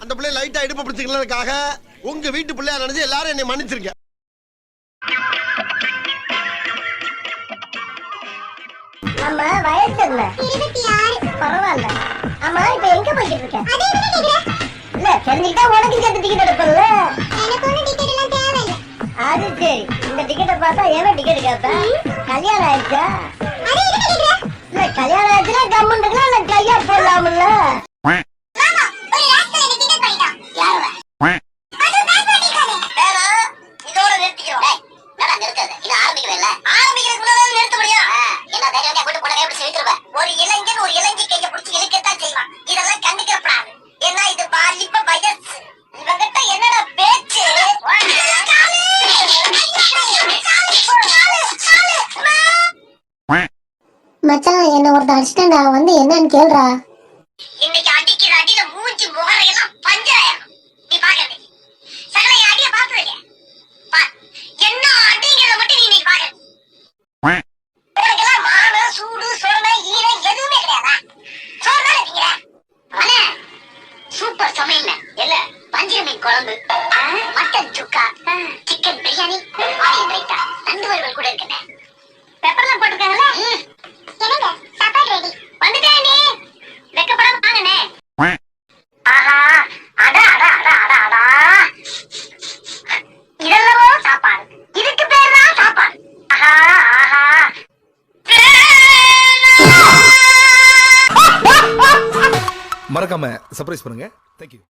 அந்த பிள்ளை லைட்டா இடுப்பு பிடிச்சிக்கிறதுக்காக உங்க வீட்டு பிள்ளையா நினைச்சு எல்லாரும் என்னை மன்னிச்சிருக்க. நம்ம வயசு என்ன? 26. பரவாயில்ல. அம்மா இப்ப எங்க போயிட்டு இருக்க? அதே கேக்குறேன். இல்ல தெரிஞ்சிட்டா உனக்கு சேர்த்து டிக்கெட் எடுப்பல்ல. எனக்கு ஒண்ணு டிக்கெட் எல்லாம் தேவையில்ல. அது சரி. இந்த டிக்கெட்டை பார்த்தா ஏன் டிக்கெட் கேப்ப? கல்யாணம் ஆயிடுச்சா? அதே கேக்குறேன். இல்ல கல்யாணம் ஆயிடுச்சுனா கம்மன் இருக்கலாம் இல்ல கையா போடலாம்ல. மாமா ஒரு ராஸ்கல் எனக்கு டிக்கெட் பண்ணிட்டான். யாரவ? அது பேக் பண்ணிட்டானே. வேணா இதோட நிறுத்திக்கிறோம். டேய் என்னடா நிறுத்தது? இது ஆரம்பிக்கவே ஆரம்பிக்கிறதுக்கு முன்னாடி நிறுத்த முடியும். என்ன தைரியமா போட்டு போட எப்படி செவித்துறவ? ஒரு இளைஞன் ஒரு இளைஞி கையை பிடிச்சி இழுக்கத்தான் செய்வான். இதெல்லாம் கண்டுக்கிறப்படாது. ஏன்னா இது வாலிப வயசு. இவங்கிட்ட என்னடா பேச்சு? மச்சான் என்ன ஒருத்த அடிச்சிட்டா வந்து என்னன்னு கேளுடா. இன்னைக்கு அடிக்கிற அடியில மூஞ்சி முகரையெல்லாம் பஞ்சராயிரும். நீ பாக்கறே சகல அடிய பாத்துறீங்க. என்ன அடிங்கறத மட்டும் நீ இன்னைக்கு பாக்கற. உனக்கெல்லாம் மான சூடு சொரணை ஈரம் எதுவுமே கிடையாதா? சோறு இருக்கீங்க. அண்ணே சூப்பர் சமையல்ல இல்ல பஞ்சர மீன் குழம்பு, மட்டன் சுக்கா, சிக்கன் பிரியாணி, ஆனியன் ரைத்தா, நண்டு வறுவல் கூட இருக்குண்ணே. பெப்பர்லாம் போட்டுருக்காங்கல்ல? என்னங்க சாப்பாடு ரெடி. வந்துட்டேன் நீ. வெக்கப்படாம வாங்கண்ணே. ஆஹா அடா அடா அடா அடா அடா. இதெல்லாம் சாப்பாடு. இதுக்கு பேர் தான் சாப்பாடு. ஆஹா ஆஹா. மறக்காம சர்ப்ரைஸ் பண்ணுங்க. தேங்க்யூ.